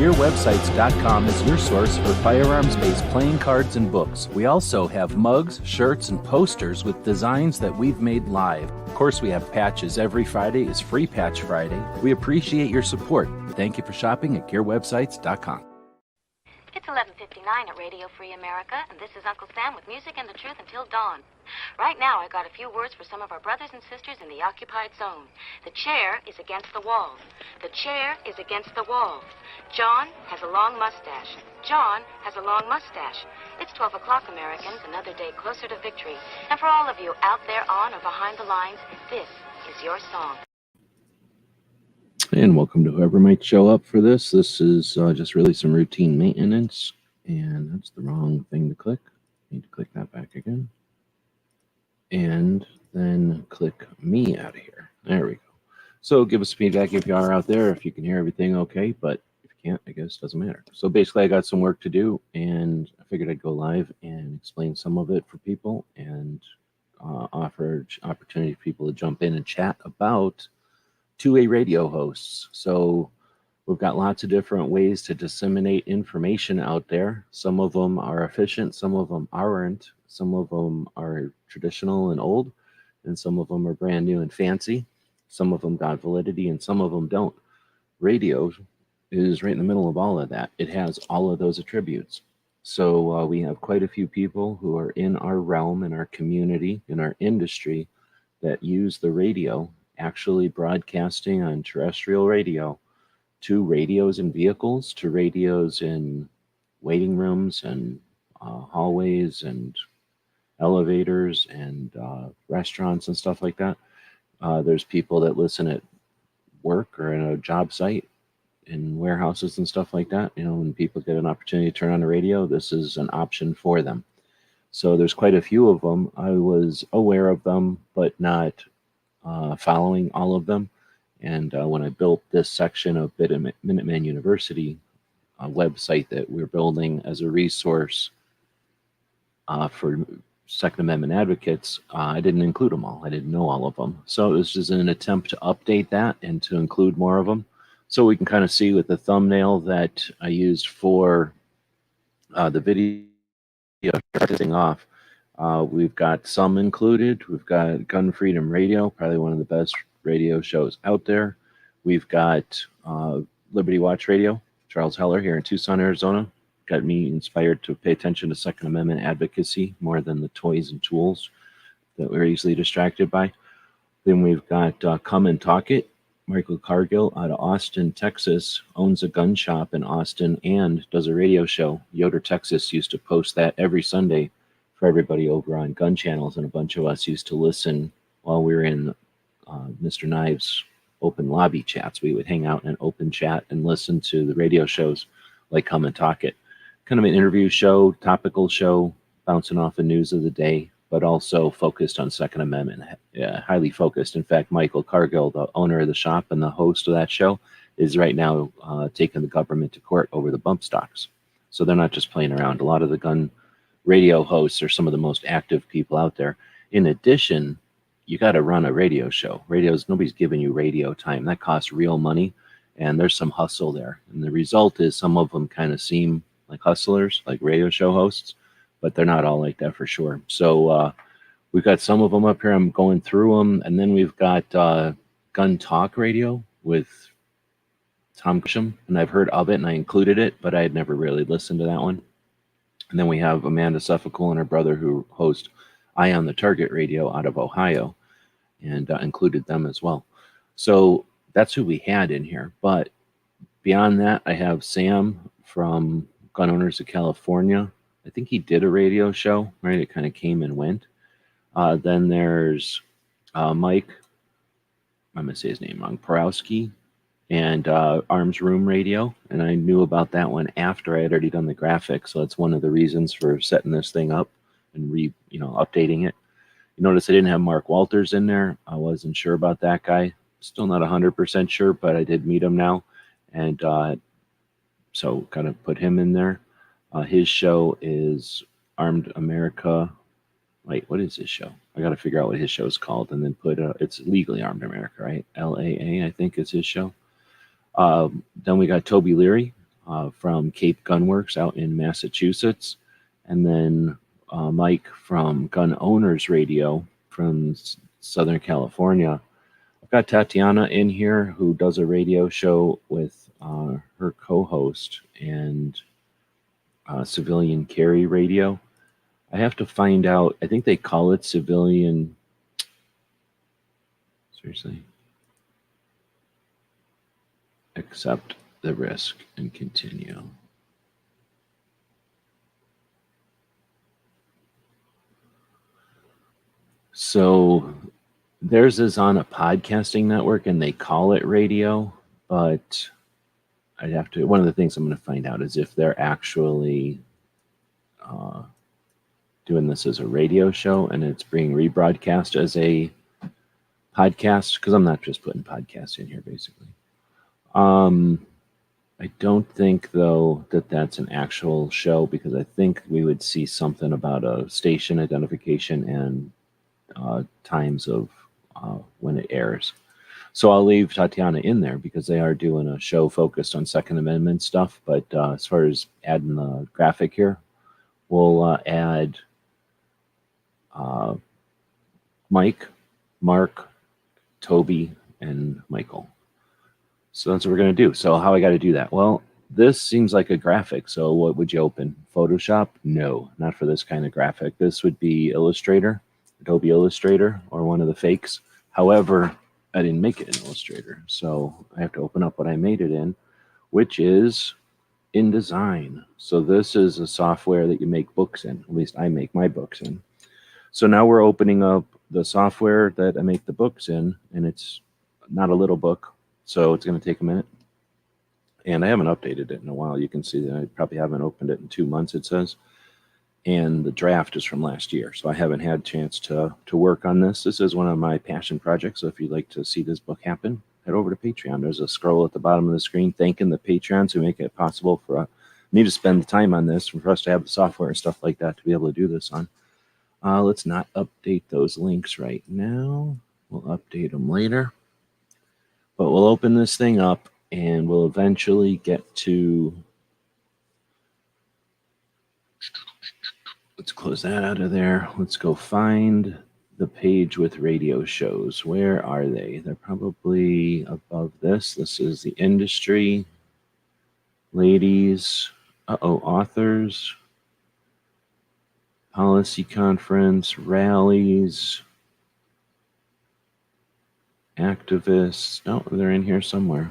GearWebsites.com is your source for firearms-based playing cards and books. We also have mugs, shirts, and posters with designs that we've made live. Of course, we have patches. Every Friday is Free Patch Friday. We appreciate your support. Thank you for shopping at GearWebsites.com. It's 11:59 at Radio Free America, and this is Uncle Sam with music and the truth until dawn. Right now, I got a few words for some of our brothers and sisters in the occupied zone. The chair is against the wall. The chair is against the wall. John has a long mustache. John has a long mustache. It's 12 o'clock, Americans, another day closer to victory. And for all of you out there on or behind the lines, this is your song. And welcome to whoever might show up for this. This is just really some routine maintenance. And that's the wrong thing to click. Need to click that back again. And then click me out of here. There we go. So give us feedback if you are out there, if you can hear everything okay. But if you can't, I guess it doesn't matter. So basically, I got some work to do. And I figured I'd go live and explain some of it for people. And offer opportunity for people to jump in and chat about two-way radio hosts. So we've got lots of different ways to disseminate information out there. Some of them are efficient, some of them aren't. Some of them are traditional and old, and some of them are brand new and fancy. Some of them got validity and some of them don't. Radio is right in the middle of all of that. It has all of those attributes. So we have quite a few people who are in our realm, in our community, in our industry that use the radio, actually broadcasting on terrestrial radio to radios in vehicles, to radios in waiting rooms and hallways and elevators and restaurants and stuff like that. There's people that listen at work or in a job site, in warehouses and stuff like that. You know, when people get an opportunity to turn on the radio, this is an option for them. So there's quite a few of them. I was aware of them, but not following all of them. And when I built this section of Minuteman University, a website that we're building as a resource for Second Amendment advocates, I didn't include them all. I didn't know all of them. So it was just an attempt to update that and to include more of them. So we can kind of see with the thumbnail that I used for the video starting off. We've got some included. We've got Gun Freedom Radio, probably one of the best radio shows out there. We've got Liberty Watch Radio, Charles Heller here in Tucson, Arizona. Got me inspired to pay attention to Second Amendment advocacy more than the toys and tools that we're easily distracted by. Then we've got Come and Talk It. Michael Cargill out of Austin, Texas, owns a gun shop in Austin and does a radio show. Yoder, Texas used to post that every Sunday for everybody over on gun channels, and a bunch of us used to listen while we were in Mr. Knives' open lobby chats. We would hang out in an open chat and listen to the radio shows like Come and Talk It. Kind of an interview show, topical show, bouncing off the news of the day, but also focused on Second Amendment, highly focused. In fact, Michael Cargill, the owner of the shop and the host of that show, is right now taking the government to court over the bump stocks. So they're not just playing around. A lot of the gun radio hosts are some of the most active people out there. In addition, you got to run a radio show. Nobody's giving you radio time. That costs real money, and there's some hustle there. And the result is some of them kind of seem like hustlers, like radio show hosts, but they're not all like that for sure. So we've got some of them up here. I'm going through them. And then we've got Gun Talk Radio with Tom Grisham, and I've heard of it and I included it, but I had never really listened to that one. And then we have Amanda Suffolk and her brother who host Eye on the Target Radio out of Ohio, and included them as well. So that's who we had in here. But beyond that, I have Sam from Gun Owners of California. I think he did a radio show, right? It kind of came and went. Then there's Mike, I'm going to say his name wrong, Porowski, and Arms Room Radio. And I knew about that one after I had already done the graphics. So that's one of the reasons for setting this thing up and updating it. You notice I didn't have Mark Walters in there. I wasn't sure about that guy. Still not 100% sure, but I did meet him now. And so kind of put him in there. His show is Armed America. Wait, what is his show? I got to figure out what his show is called and then put it's Legally Armed America, right? LAA, I think is his show. Then we got Toby Leary, from Cape GunWorks out in Massachusetts, and then Mike from Gun Owners Radio from Southern California. I've got Tatiana in here who does a radio show with her co-host and Civilian Carry Radio. I have to find out. I think they call it Civilian. Seriously. Accept the risk and continue. So theirs is on a podcasting network and they call it radio, but I'd have to, one of the things I'm going to find out is if they're actually doing this as a radio show and it's being rebroadcast as a podcast, because I'm not just putting podcasts in here, basically. I don't think, though, that that's an actual show, because I think we would see something about a station identification and times of when it airs. So I'll leave Tatiana in there because they are doing a show focused on Second Amendment stuff. But as far as adding the graphic here, we'll add Mike, Mark, Toby, and Michael. So that's what we're going to do. So how I got to do that? Well, this seems like a graphic. So what would you open? Photoshop? No, not for this kind of graphic. This would be Illustrator, Adobe Illustrator, or one of the fakes. However, I didn't make it in Illustrator. So I have to open up what I made it in, which is Indesign. So this is a software that you make books in. At least I make my books in. So now we're opening up the software that I make the books in, and it's not a little book. So it's going to take a minute. And I haven't updated it in a while. You can see that I probably haven't opened it in 2 months, it says. And the draft is from last year. So I haven't had a chance to work on this. This is one of my passion projects. So if you'd like to see this book happen, head over to Patreon. There's a scroll at the bottom of the screen thanking the Patreons who make it possible for me to spend the time on this, and for us to have the software and stuff like that to be able to do this on. Let's not update those links right now. We'll update them later. But we'll open this thing up and we'll eventually get to, let's close that out of there. Let's go find the page with radio shows. Where are they? They're probably above this. This is the industry, ladies, authors, policy conference, rallies, activists. No, they're in here somewhere.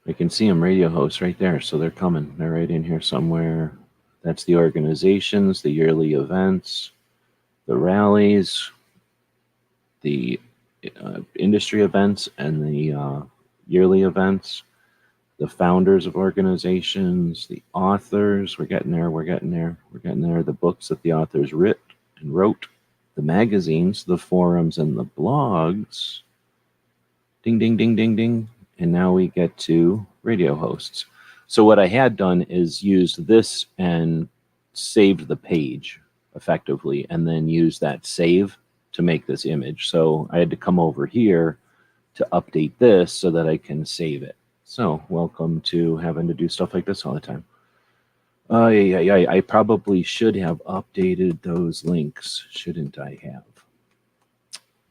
I can see them, radio hosts right there. So they're coming. They're right in here somewhere. That's the organizations, the yearly events, the rallies, the industry events, and the yearly events, the founders of organizations, the authors. We're getting there. We're getting there. We're getting there. The books that the authors wrote, the magazines, the forums, and the blogs. Ding, ding, ding, ding, ding. And now we get to radio hosts. So what I had done is used this and saved the page effectively, and then use that save to make this image. So I had to come over here to update this so that I can save it. So welcome to having to do stuff like this all the time. I probably should have updated those links, shouldn't I have?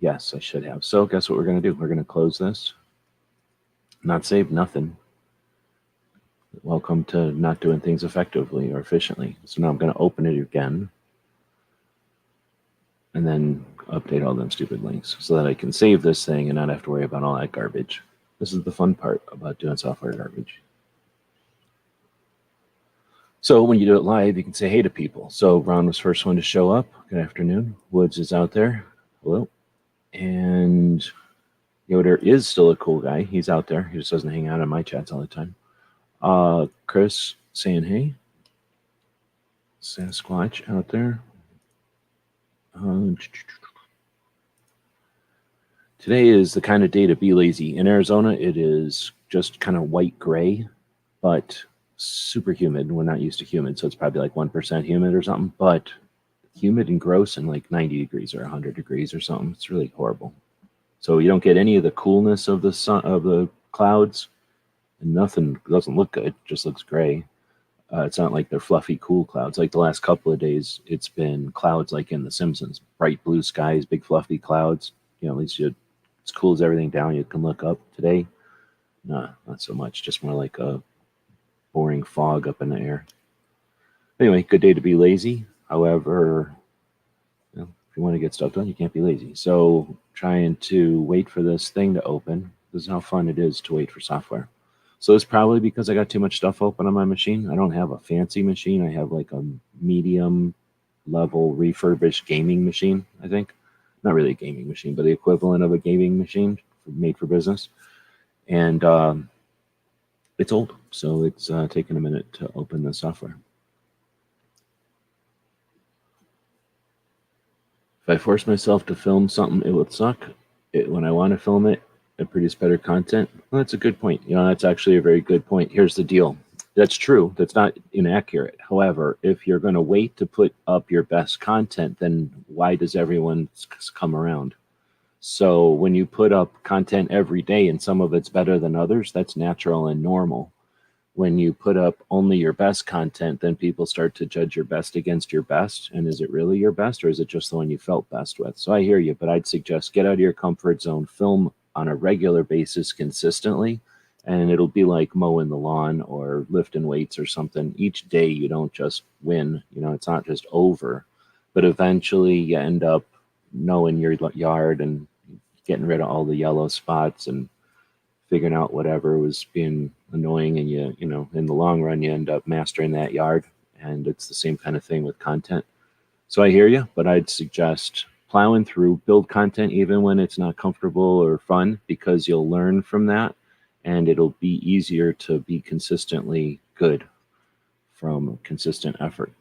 Yes, I should have. So guess what we're going to do? We're going to close this. Not save nothing. Welcome to not doing things effectively or efficiently. So now I'm going to open it again and then update all them stupid links so that I can save this thing and not have to worry about all that garbage. This is the fun part about doing software garbage. So when you do it live, you can say hey to people. So Ron was first one to show up. Good afternoon. Woods is out there. Hello. And Yoder is still a cool guy. He's out there. He just doesn't hang out on my chats all the time. Chris saying hey. Sasquatch out there. Today is the kind of day to be lazy. In Arizona, it is just kind of white gray, but super humid. We're not used to humid, so it's probably like 1% humid or something, but humid and gross and like 90 degrees or 100 degrees or something. It's really horrible. So you don't get any of the coolness of the sun, of the clouds, and nothing doesn't look good, just looks gray. It's not like they're fluffy, cool clouds. Like the last couple of days, it's been clouds like in The Simpsons, bright blue skies, big fluffy clouds. You know, at least it's cools everything down. You can look up. Today, nah, not so much. Just more like a boring fog up in the air. Anyway, good day to be lazy. However, you know, if you want to get stuff done, you can't be lazy. So trying to wait for this thing to open. This is how fun it is to wait for software. So it's probably because I got too much stuff open on my machine. I don't have a fancy machine. I have like a medium level refurbished gaming machine, I think. Not really a gaming machine, but the equivalent of a gaming machine made for business. And it's old, so it's taken a minute to open the software. If I force myself to film something, it would suck. When I want to film it and produce better content, well, that's a good point. You know, that's actually a very good point. Here's the deal. That's true. That's not inaccurate. However, if you're going to wait to put up your best content, then why does everyone come around? So when you put up content every day and some of it's better than others, that's natural and normal. When you put up only your best content, then people start to judge your best against your best. And is it really your best, or is it just the one you felt best with? So I hear you, but I'd suggest get out of your comfort zone, film on a regular basis consistently, and it'll be like mowing the lawn or lifting weights or something. Each day you don't just win, you know, it's not just over, but eventually you end up knowing your yard and getting rid of all the yellow spots and figuring out whatever was being annoying, and you know, in the long run, you end up mastering that yard. And it's the same kind of thing with content. So I hear you, but I'd suggest plowing through, build content even when it's not comfortable or fun, because you'll learn from that, and it'll be easier to be consistently good from consistent effort.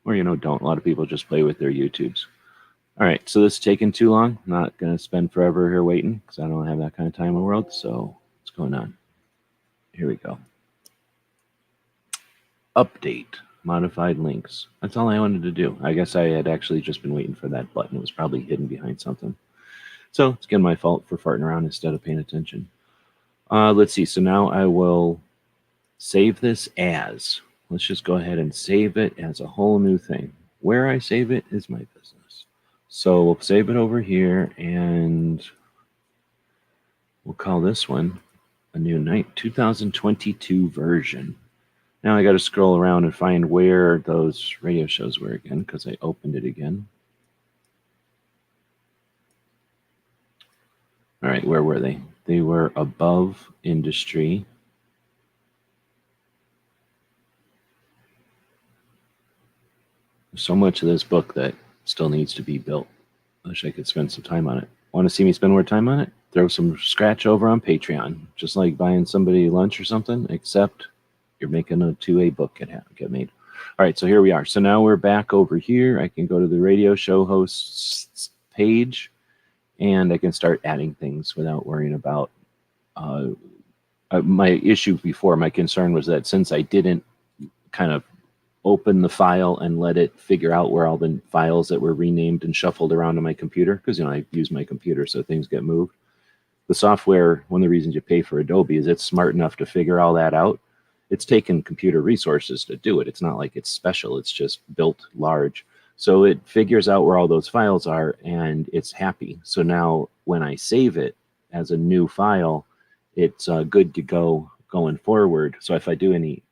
Or, you know, don't. A lot of people just play with their YouTubes. All right, so this is taking too long. I'm not going to spend forever here waiting because I don't have that kind of time in the world. So what's going on? Here we go. Update, modified links. That's all I wanted to do. I guess I had actually just been waiting for that button. It was probably hidden behind something. So it's again my fault for farting around instead of paying attention. Let's see. So now I will save this as. Let's just go ahead and save it as a whole new thing. Where I save it is my business. So we'll save it over here, and we'll call this one a new night 2022 version. Now I got to scroll around and find where those radio shows were again, because I opened it again. All right, where were they? They were above industry. There's so much of this book that still needs to be built. I wish I could spend some time on it. Want to see me spend more time on it? Throw some scratch over on Patreon, just like buying somebody lunch or something, except you're making a 2A book get made. All right, so here we are. So now we're back over here. I can go to the radio show hosts page, and I can start adding things without worrying about my issue before. My concern was that since I didn't kind of open the file and let it figure out where all the files that were renamed and shuffled around on my computer, because, you know, I use my computer so things get moved. The software, one of the reasons you pay for Adobe is it's smart enough to figure all that out. It's taken computer resources to do it. It's not like it's special. It's just built large. So it figures out where all those files are, and it's happy. So now when I save it as a new file, it's good to go going forward. So if I do any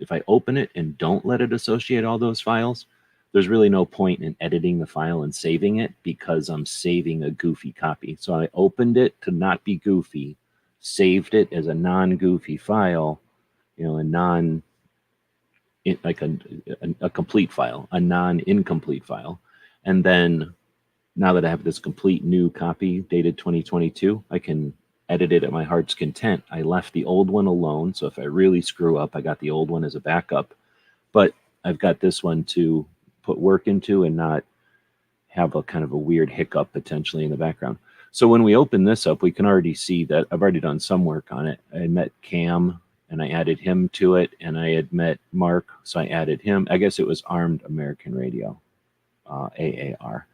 if I open it and don't let it associate all those files, there's really no point in editing the file and saving it, because I'm saving a goofy copy. So I opened it to not be goofy, saved it as a non-goofy file, you know, like a complete file, a non-incomplete file. And then now that I have this complete new copy dated 2022, I can edit it at my heart's content. I left the old one alone, so if I really screw up, I got the old one as a backup. But I've got this one to put work into and not have a kind of a weird hiccup potentially in the background. So when we open this up, we can already see that I've already done some work on it. I met Cam, and I added him to it, and I had met Mark, so I added him. I guess it was Armed American Radio, AAR.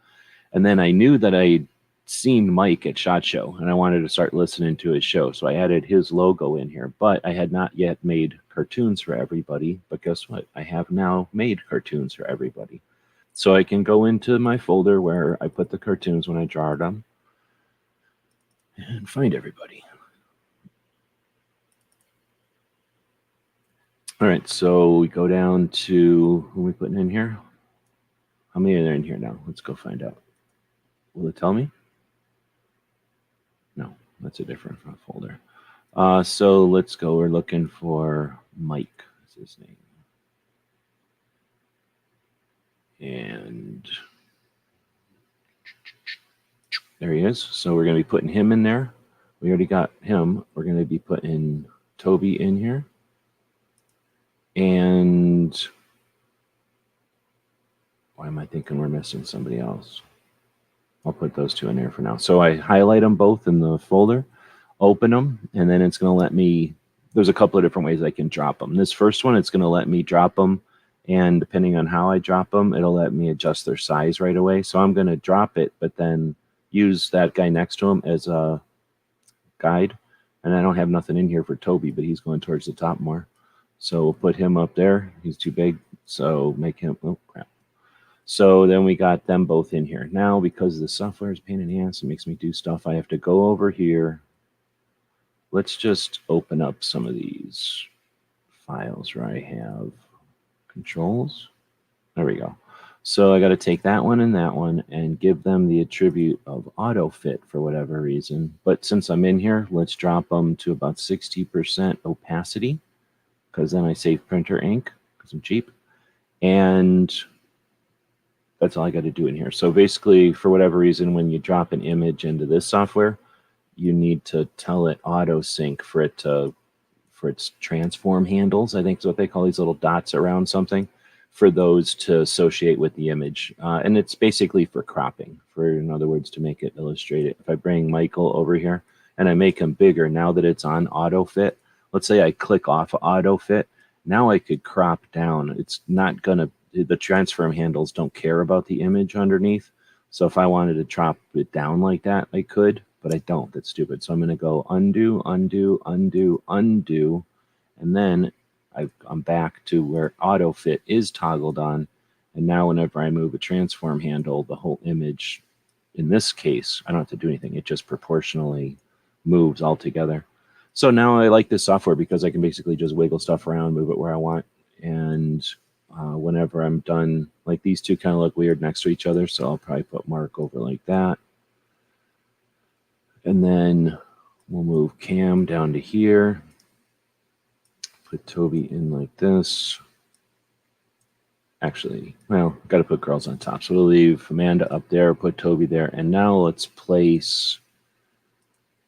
And then I knew that I seen Mike at SHOT Show, and I wanted to start listening to his show. So I added his logo in here, but I had not yet made cartoons for everybody. But guess what? I have now made cartoons for everybody. So I can go into my folder where I put the cartoons when I draw them and find everybody. All right, so we go down to, who are we putting in here? How many are there in here now? Let's go find out. Will it tell me? No, that's a different folder. So let's go. We're looking for Mike, is his name. And there he is. So we're going to be putting him in there. We already got him. We're going to be putting Toby in here. And why am I thinking we're missing somebody else? I'll put those two in there for now. So I highlight them both in the folder, open them, and then it's going to let me, there's a couple of different ways I can drop them. This first one, it's going to let me drop them, and depending on how I drop them, it'll let me adjust their size right away. So I'm going to drop it, but then use that guy next to him as a guide. And I don't have nothing in here for Toby, but he's going towards the top more. So we'll put him up there. He's too big, so make him, oh crap. So then we got them both in here. Now, because the software is a pain in the ass, it makes me do stuff, I have to go over here. Let's just open up some of these files where I have controls. There we go. So I got to take that one and give them the attribute of auto fit for whatever reason. But since I'm in here, let's drop them to about 60% opacity, because then I save printer ink because I'm cheap. And that's all I got to do in here. So basically, for whatever reason, when you drop an image into this software, you need to tell it auto sync for it to, for its transform handles, I think is what they call these little dots around something, for those to associate with the image. And it's basically for cropping, for, in other words, to make it illustrate it. If I bring Michael over here and I make him bigger, now that it's on auto fit, let's say I click off auto fit, now I could crop down. It's not gonna, the transform handles don't care about the image underneath. So if I wanted to chop it down like that, I could, but I don't. That's stupid. So I'm going to go undo, undo, undo, undo, and then I'm back to where auto fit is toggled on. And now whenever I move a transform handle, the whole image, in this case, I don't have to do anything. It just proportionally moves all together. So now I like this software because I can basically just wiggle stuff around, move it where I want. And whenever I'm done, like these two kind of look weird next to each other, so I'll probably put Mark over like that. And then we'll move Cam down to here. Put Toby in like this. Actually, well, got to put girls on top. So we'll leave Amanda up there, put Toby there. And now let's place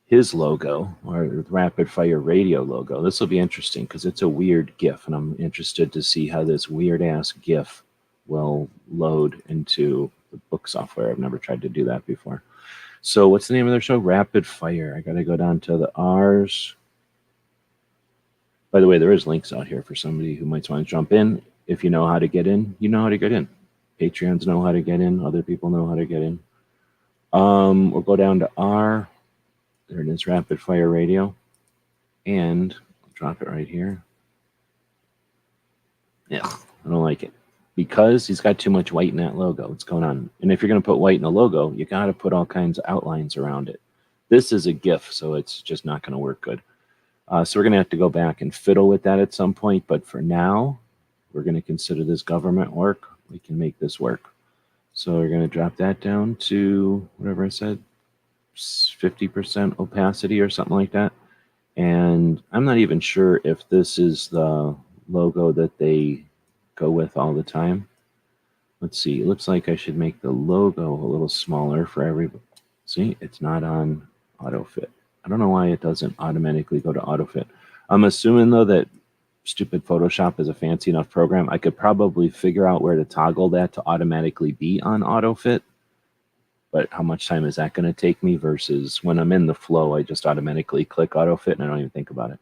his logo, or Rapid Fire Radio logo. This will be interesting because it's a weird GIF, and I'm interested to see how this weird-ass GIF will load into the book software. I've never tried to do that before. So what's the name of their show? Rapid Fire. I got to go down to the R's. By the way, there is links out here for somebody who might want to jump in. If you know how to get in, you know how to get in. Patreons know how to get in. Other people know how to get in. We'll go down to R. There it is, Rapid Fire Radio. And I'll drop it right here. Yeah, I don't like it. Because he's got too much white in that logo. What's going on? And if you're going to put white in a logo, you got to put all kinds of outlines around it. This is a GIF, so it's just not going to work good. So we're going to have to go back and fiddle with that at some point. But for now, we're going to consider this government work. We can make this work. So we're going to drop that down to whatever I said, 50% opacity or something like that. And I'm not even sure if this is the logo that they go with all the time. Let's see. It looks like I should make the logo a little smaller for everybody. See, it's not on auto fit. I don't know why it doesn't automatically go to auto fit. I'm assuming though that stupid Photoshop is a fancy enough program. I could probably figure out where to toggle that to automatically be on auto fit. But how much time is that going to take me versus when I'm in the flow, I just automatically click auto fit and I don't even think about it.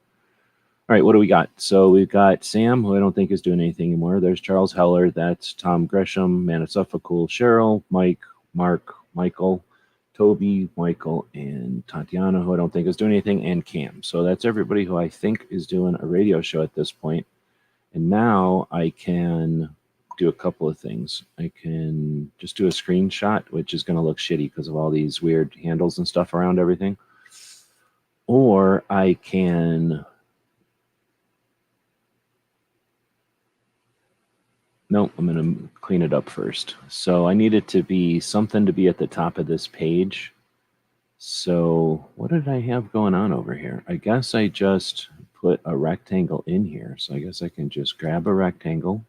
All right, what do we got? So we've got Sam, who I don't think is doing anything anymore. There's Charles Heller. That's Tom Gresham, Manasufakul, Cheryl, Mike, Mark, Michael, Toby, Michael, and Tatiana, who I don't think is doing anything, and Cam. So that's everybody who I think is doing a radio show at this point. And now I can do a couple of things. I can just do a screenshot, which is going to look shitty because of all these weird handles and stuff around everything. Or I can... Nope, I'm going to clean it up first. So I need it to be something to be at the top of this page. So what did I have going on over here? I guess I just put a rectangle in here. So I guess I can just grab a rectangle.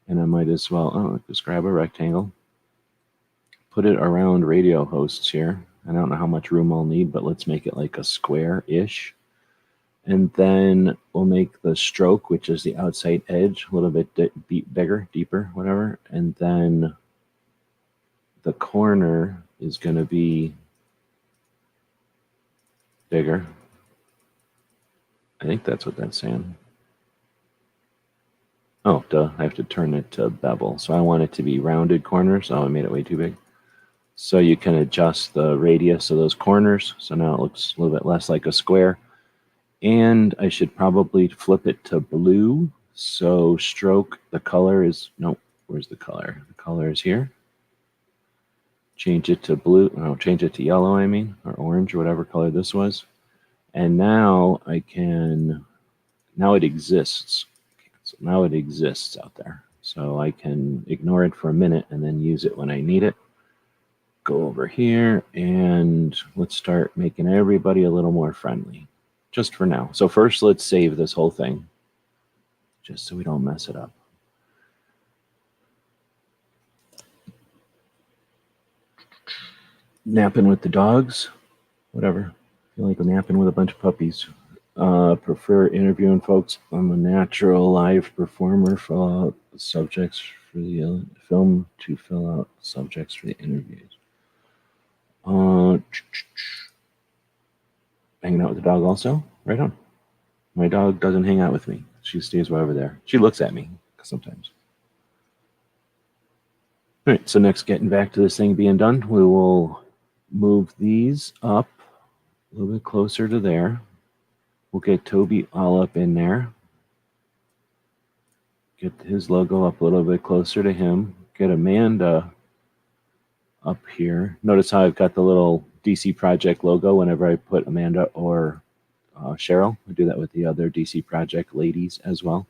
And I might as well, just grab a rectangle. Put it around radio hosts here. I don't know how much room I'll need, but let's make it like a square-ish. And then we'll make the stroke, which is the outside edge, a little bit bigger, deeper, whatever. And then the corner is going to be bigger. I think that's what that's saying. Oh, duh, I have to turn it to bevel. So I want it to be rounded corners. Oh, I made it way too big. So you can adjust the radius of those corners. So now it looks a little bit less like a square. And I should probably flip it to blue. So stroke, the color is, no, where's the color? The color is here. Change it to blue, no, change it to yellow, I mean, or orange, or whatever color this was. And now I can, now it exists. So now it exists out there. So I can ignore it for a minute and then use it when I need it. Go over here and let's start making everybody a little more friendly. Just for now. So first, let's save this whole thing, just so we don't mess it up. Napping with the dogs, whatever. I feel like I'm napping with a bunch of puppies. Prefer interviewing folks. I'm a natural live performer. Fill out subjects for the film to fill out subjects for the interviews. Hanging out with the dog also? Right on. My dog doesn't hang out with me. She stays way over there. She looks at me sometimes. All right, so next, getting back to this thing being done, we will move these up a little bit closer to there. We'll get Toby all up in there. Get his logo up a little bit closer to him. Get Amanda up here. Notice how I've got the little DC Project logo whenever I put Amanda or Cheryl. I do that with the other DC Project ladies as well.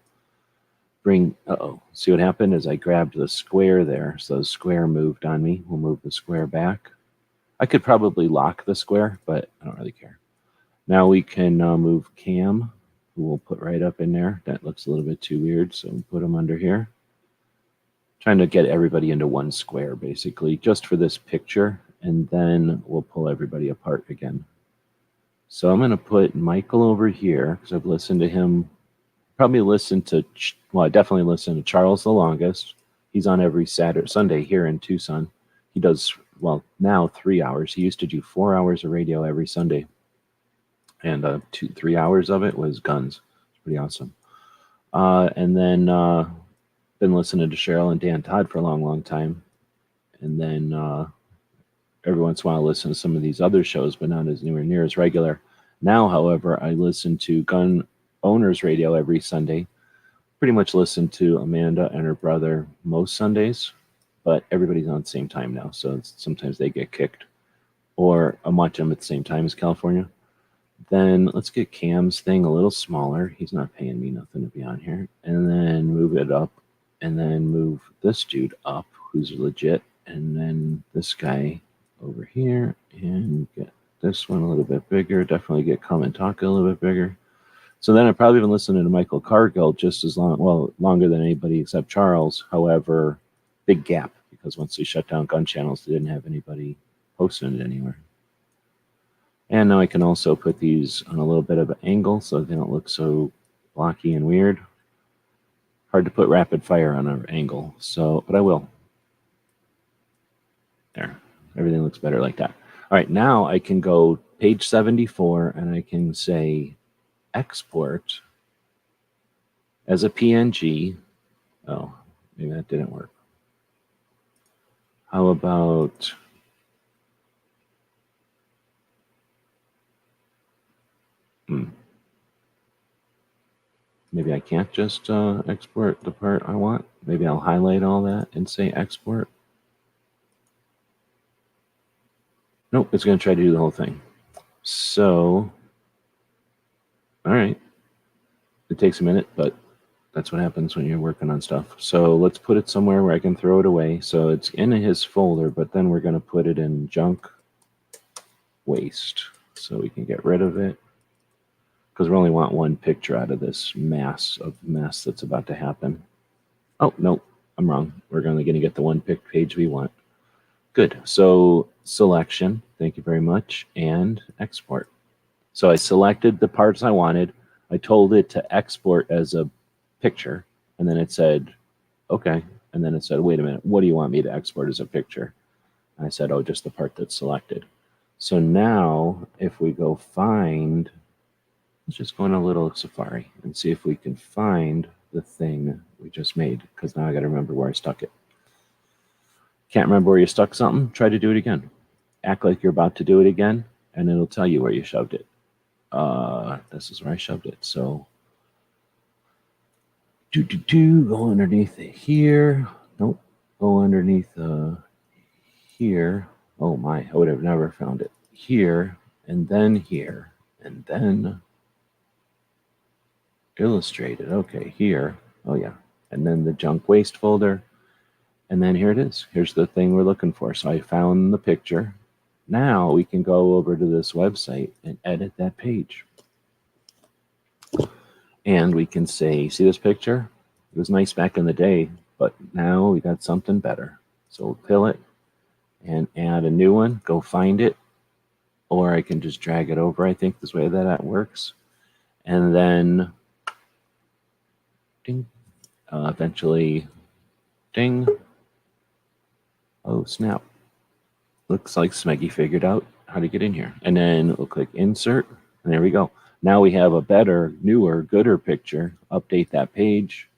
See what happened is I grabbed the square there, so the square moved on me. We'll move the square back. I could probably lock the square, but I don't really care. Now we can move Cam, who we'll put right up in there. That looks a little bit too weird, so we'll put him under here. Trying to get everybody into one square, basically, just for this picture, and then we'll pull everybody apart again. So I'm going to put Michael over here, because I've listened to him. Probably listened to, well, I definitely listened to Charles the longest. He's on every Sunday here in Tucson. He does, well, now 3 hours. He used to do 4 hours of radio every Sunday. And 3 hours of it was guns. It's pretty awesome. And then been listening to Cheryl and Dan Todd for a long, long time. And then every once in a while I listen to some of these other shows, but not as nowhere near as regular. Now, however, I listen to Gun Owners Radio every Sunday. Pretty much listen to Amanda and her brother most Sundays, but everybody's on at the same time now, so sometimes they get kicked. Or I watch them at the same time as California. Then let's get Cam's thing a little smaller. He's not paying me nothing to be on here. And then move it up, and then move this dude up, who's legit, and then this guy over here, and get this one a little bit bigger. Definitely get Come and Talk a little bit bigger. So then I've probably been listening to Michael Cargill just as long, well, longer than anybody except Charles. However, big gap, because once they shut down gun channels, they didn't have anybody posting it anywhere. And now I can also put these on a little bit of an angle so they don't look so blocky and weird. Hard to put rapid fire on an angle, so, but I will. There, everything looks better like that. All right, now I can go page 74 and I can say export as a PNG. Oh, maybe that didn't work. How about Maybe I can't just export the part I want. Maybe I'll highlight all that and say export. Nope, it's going to try to do the whole thing. So, all right. It takes a minute, but that's what happens when you're working on stuff. So let's put it somewhere where I can throw it away. So it's in his folder, but then we're going to put it in junk waste so we can get rid of it. Because we only want one picture out of this mess that's about to happen. Oh, no, I'm wrong. We're only going to get the one page we want. Good. So selection, thank you very much, and export. So I selected the parts I wanted. I told it to export as a picture, and then it said, okay. And then it said, wait a minute, what do you want me to export as a picture? And I said, oh, just the part that's selected. So now if we go find, let's just go in a little Safari and see if we can find the thing we just made, because now I got to remember where I stuck it. Can't remember where you stuck something? Try to do it again. Act like you're about to do it again, and it'll tell you where you shoved it. This is where I shoved it. So, go underneath it here. Nope. Go underneath here. Oh my, I would have never found it. Here, and then here, and then illustrated. Okay, here. Oh yeah. And then the junk waste folder. And then here it is. Here's the thing we're looking for. So I found the picture. Now we can go over to this website and edit that page. And we can say, see this picture? It was nice back in the day, but now we got something better. So we'll kill it and add a new one, go find it, or I can just drag it over. I think this way that works. And then ding, eventually ding. Oh, snap. Looks like Smeggy figured out how to get in here. And then we'll click insert, and there we go. Now we have a better, newer, gooder picture. Update that page,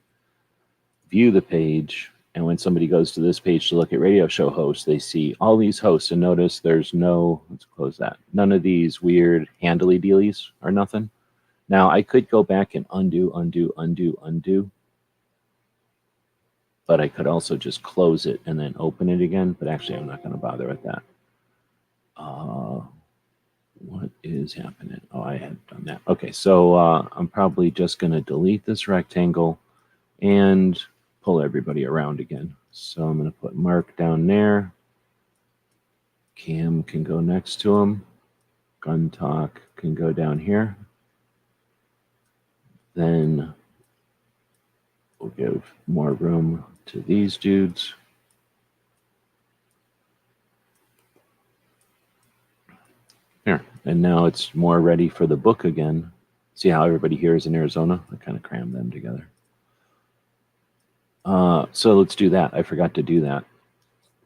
view the page, and when somebody goes to this page to look at radio show hosts, they see all these hosts, and notice there's no, let's close that, none of these weird handly dealies or nothing. Now I could go back and undo, but I could also just close it and then open it again, but actually I'm not going to bother with that. What is happening? Oh, I had done that. Okay, so I'm probably just going to delete this rectangle and pull everybody around again. So I'm going to put Mark down there. Cam can go next to him. Gun Talk can go down here. Then we'll give more room to these dudes. There. And now it's more ready for the book again. See how everybody here is in Arizona? I kind of crammed them together. So let's do that. I forgot to do that.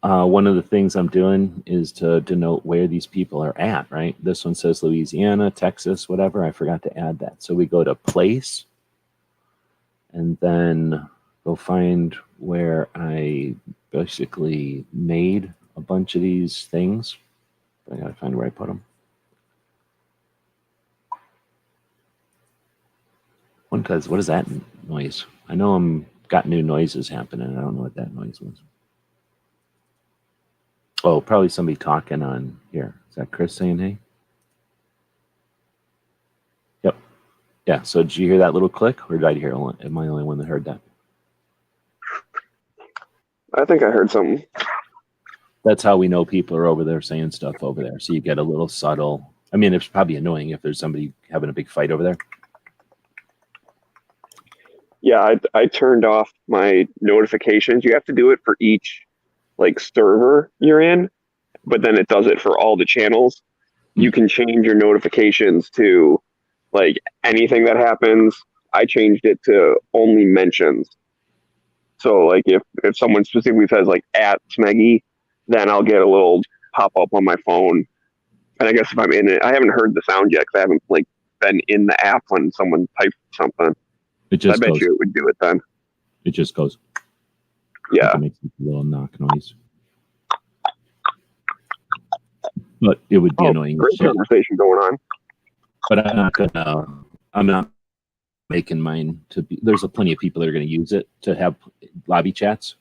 One of the things I'm doing is to denote where these people are at, right? This one says Louisiana, Texas, whatever. I forgot to add that. So we go to place and then go find where I basically made a bunch of these things. I gotta find where I put them. What is that noise? I know I'm got new noises happening. I don't know what that noise was. Oh, probably somebody talking on here. Is that Chris saying hey? Yep. Yeah, so did you hear that little click, or did I hear one? Am I the only one that heard that? I think I heard something. That's how we know people are over there saying stuff over there. So you get a little subtle. I mean, it's probably annoying if there's somebody having a big fight over there. Yeah, I turned off my notifications. You have to do it for each like server you're in, but then it does it for all the channels. You can change your notifications to like anything that happens. I changed it to only mentions. So like if someone specifically says like at Smeggy, then I'll get a little pop up on my phone. And I guess if I'm in it, I haven't heard the sound yet because I haven't like been in the app when someone typed something. It just I bet you it would do it then. It just goes. Yeah. It makes a little knock noise. But it would be annoying. Great conversation going on. but I'm not making mine to be. There's plenty of people that are going to use it to have lobby chats,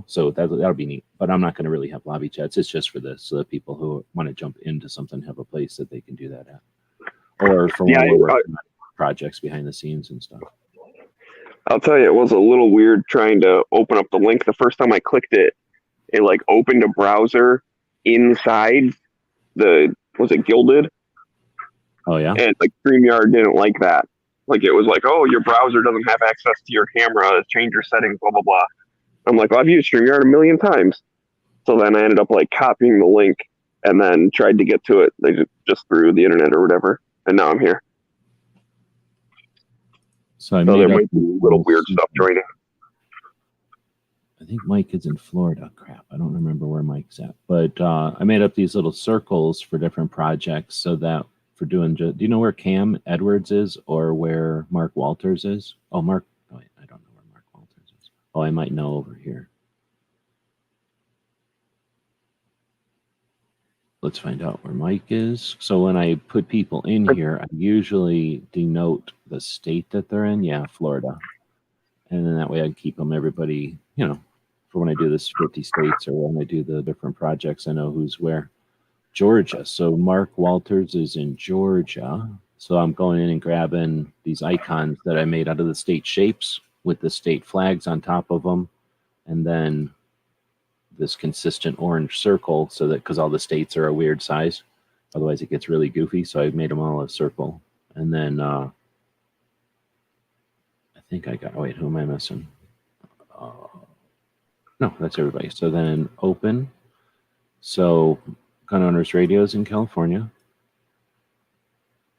so that'll be neat. But I'm not going to really have lobby chats. It's just for this, so that people who want to jump into something have a place that they can do that at, or for when we're working on projects behind the scenes and stuff. I'll tell you, it was a little weird trying to open up the link. The first time I clicked it, it like opened a browser inside was it Gilded? Oh yeah. And like StreamYard didn't like that. Like it was like, oh, your browser doesn't have access to your camera, change your settings, blah blah blah. I'm like, well, I've used StreamYard a million times. So then I ended up like copying the link and then tried to get to it just through the internet or whatever. And now I'm here. So there might be a little weird stuff joining. I think Mike is in Florida. Crap, I don't remember where Mike's at. But I made up these little circles for different projects so that for doing. Do you know where Cam Edwards is or where Mark Walters is? Oh, Mark. Oh, wait, I don't know where Mark Walters is. Oh, I might know over here. Let's find out where Mike is. So when I put people in here, I usually denote the state that they're in. Yeah, Florida. And then that way I keep them, everybody, for when I do this 50 states or when I do the different projects, I know who's where. Georgia. So Mark Walters is in Georgia. So I'm going in and grabbing these icons that I made out of the state shapes with the state flags on top of them. And then this consistent orange circle so that, because all the states are a weird size. Otherwise it gets really goofy. So I've made them all a circle. And then, I think I got, oh wait, who am I missing? No, that's everybody. So then open. So Gun Owners Radio is in California.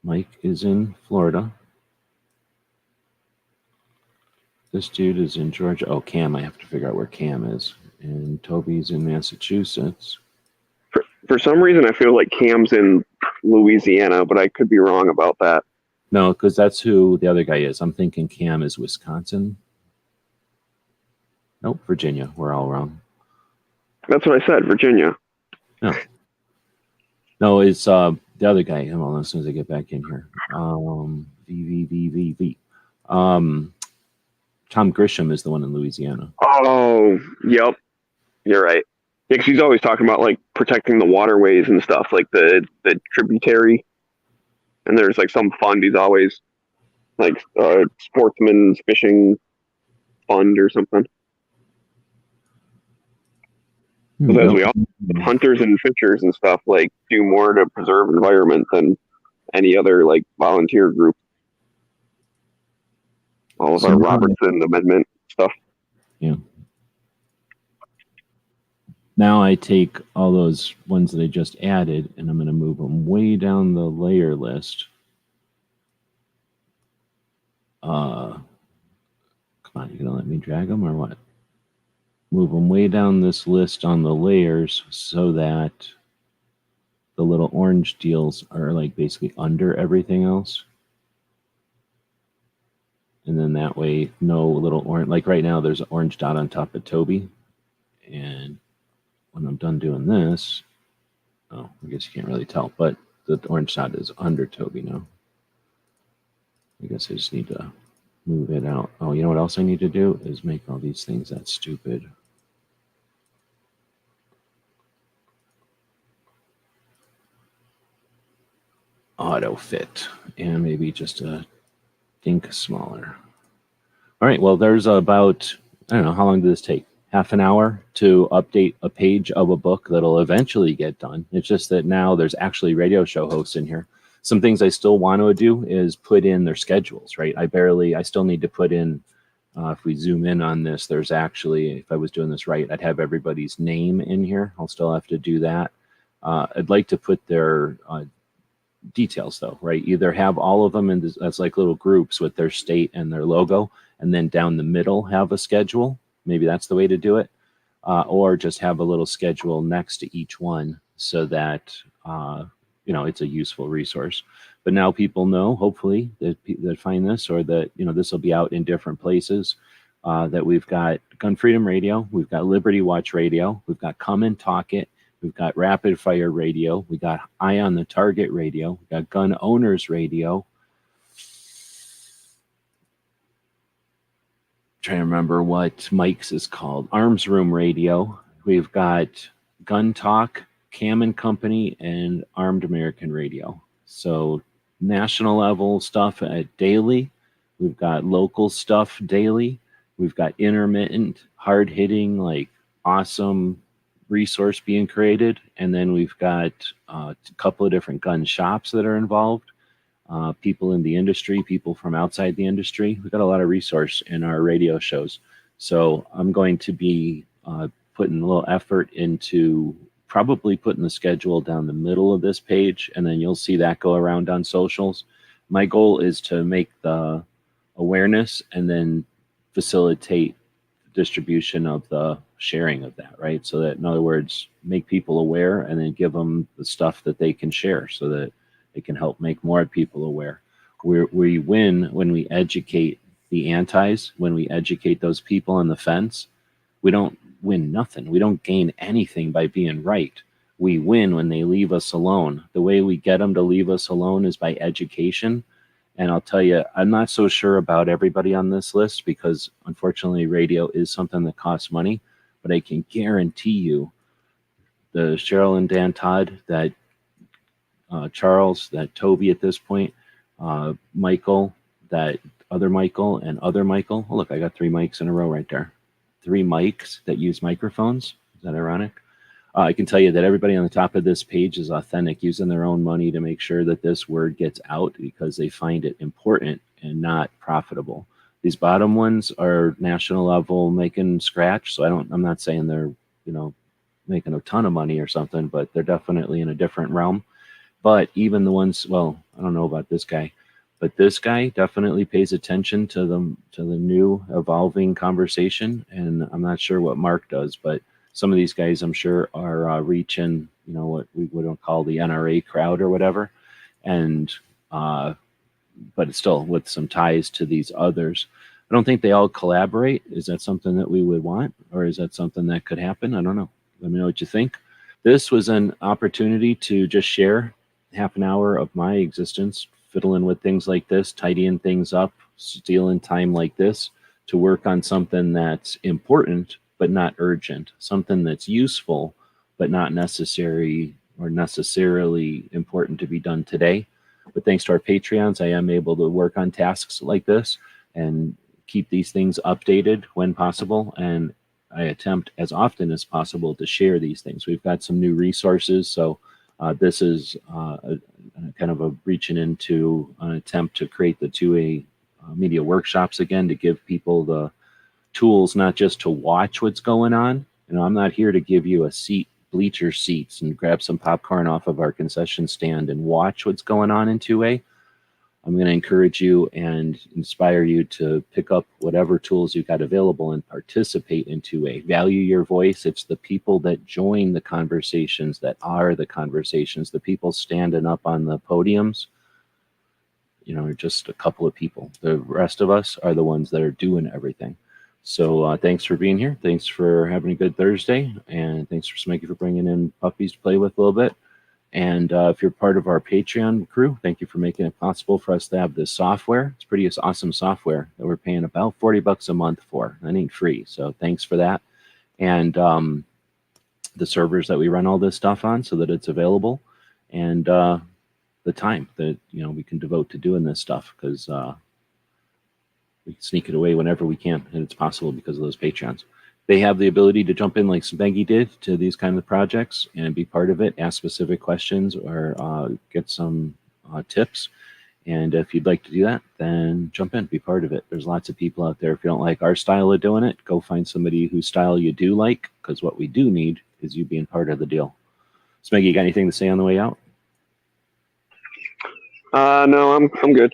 Mike is in Florida. This dude is in Georgia. Oh, Cam, I have to figure out where Cam is. And Toby's in Massachusetts. For some reason, I feel like Cam's in Louisiana, but I could be wrong about that. No, because that's who the other guy is. I'm thinking Cam is Wisconsin. Nope, Virginia. We're all wrong. That's what I said, Virginia. No, it's the other guy. Hold on, as soon as I get back in here. V. Tom Grisham is the one in Louisiana. Oh, yep. You're right. Yeah, because he's always talking about like protecting the waterways and stuff, like the tributary. And there's like some fund he's always like sportsman's fishing fund or something. Because as we all hunters and fishers and stuff like do more to preserve environment than any other like volunteer group. All of our Robertson Amendment stuff. Yeah. Now I take all those ones that I just added and I'm going to move them way down the layer list. Come on, you going to let me drag them or what? Move them way down this list on the layers so that the little orange deals are like basically under everything else. And then that way, no little orange, like right now there's an orange dot on top of Toby. And when I'm done doing this, oh, I guess you can't really tell, but the orange dot is under Toby now. I guess I just need to move it out. Oh, you know what else I need to do is make all these things that stupid. Auto fit and maybe just a think smaller. All right, well, there's about, I don't know, how long did this take? Half an hour to update a page of a book that'll eventually get done. It's just that now there's actually radio show hosts in here. Some things I still want to do is put in their schedules, right? I still need to put in, if we zoom in on this, there's actually, if I was doing this right, I'd have everybody's name in here. I'll still have to do that. I'd like to put their details though, right? Either have all of them in as like little groups with their state and their logo, and then down the middle have a schedule. Maybe that's the way to do it. Or just have a little schedule next to each one so that, it's a useful resource. But now people know, hopefully, that find this, or that, this will be out in different places, that we've got Gun Freedom Radio, we've got Liberty Watch Radio, we've got Come and Talk It, We've got rapid fire radio. We got eye on the target radio. We got gun owners radio. Trying to remember what Mike's is called. Arms room radio. We've got Gun Talk, Cam and Company, and Armed American Radio. So national level stuff at daily. We've got local stuff daily. We've got intermittent, hard hitting, like awesome resource being created. And then we've got a couple of different gun shops that are involved. People in the industry, people from outside the industry. We've got a lot of resource in our radio shows. So I'm going to be putting a little effort into probably putting the schedule down the middle of this page, and then you'll see that go around on socials. My goal is to make the awareness and then facilitate distribution of the sharing of that, right? So that, in other words, make people aware and then give them the stuff that they can share so that it can help make more people aware. We win when we educate the antis, when we educate those people on the fence. We don't win nothing. We don't gain anything by being right. We win when they leave us alone. The way we get them to leave us alone is by education. And I'll tell you, I'm not so sure about everybody on this list because unfortunately radio is something that costs money, but I can guarantee you the Cheryl and Dan Todd, that Charles, that Toby at this point, Michael, that other Michael, and other Michael. Oh, look, I got 3 mics in a row right there. 3 mics that use microphones. Is that ironic? I can tell you that everybody on the top of this page is authentic, using their own money to make sure that this word gets out because they find it important and not profitable. These bottom ones are national level making scratch. So I'm not saying they're, making a ton of money or something, but they're definitely in a different realm. But even the ones, well, I don't know about this guy, but this guy definitely pays attention to the new evolving conversation. And I'm not sure what Mark does, but some of these guys, I'm sure, are reaching, what we would call the NRA crowd or whatever. And, but it's still with some ties to these others. I don't think they all collaborate. Is that something that we would want? Or is that something that could happen? I don't know. Let me know what you think. This was an opportunity to just share half an hour of my existence, fiddling with things like this, tidying things up, stealing time like this to work on something that's important but not urgent, something that's useful but not necessary or necessarily important to be done today. But thanks to our Patreons, I am able to work on tasks like this and keep these things updated when possible. And I attempt as often as possible to share these things. We've got some new resources. So this is a kind of a reaching into an attempt to create the 2A media workshops again, to give people the tools, not just to watch what's going on. I'm not here to give you a seat, bleacher seats, and grab some popcorn off of our concession stand and watch what's going on in 2A. I'm going to encourage you and inspire you to pick up whatever tools you've got available and participate in 2A. Value your voice. It's the people that join the conversations that are the conversations. The people standing up on the podiums, are just a couple of people. The rest of us are the ones that are doing everything. So thanks for being here. Thanks for having a good Thursday. And thanks for Smeggy for bringing in puppies to play with a little bit. And if you're part of our Patreon crew, thank you for making it possible for us to have this software. It's pretty awesome software that we're paying about $40 a month for. That ain't free. So thanks for that. And the servers that we run all this stuff on so that it's available. And the time that, we can devote to doing this stuff, because we can sneak it away whenever we can. And it's possible because of those Patreons. They have the ability to jump in like Smeggy did to these kind of projects and be part of it, ask specific questions, or get some tips. And if you'd like to do that, then jump in, be part of it. There's lots of people out there. If you don't like our style of doing it, go find somebody whose style you do like, because what we do need is you being part of the deal. Smeggy, you got anything to say on the way out? No, I'm good.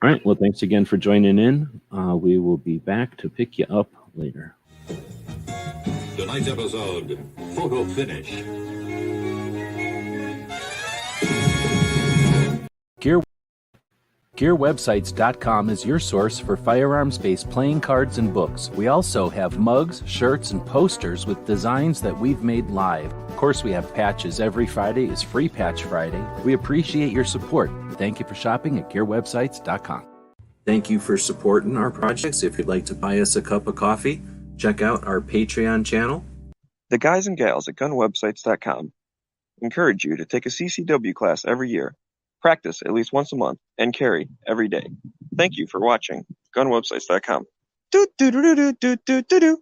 All right. Well, thanks again for joining in. We will be back to pick you up later. Tonight's episode, photo finish. Gear GearWebsites.com is your source for firearms-based playing cards and books. We also have mugs, shirts, and posters with designs that we've made live. Of course, we have patches. Every Friday is Free Patch Friday. We appreciate your support. Thank you for shopping at GearWebsites.com. Thank you for supporting our projects. If you'd like to buy us a cup of coffee, check out our Patreon channel. The guys and gals at GunWebsites.com encourage you to take a CCW class every year, practice at least once a month, and carry every day. Thank you for watching GunWebsites.com. Do do do do do do do do.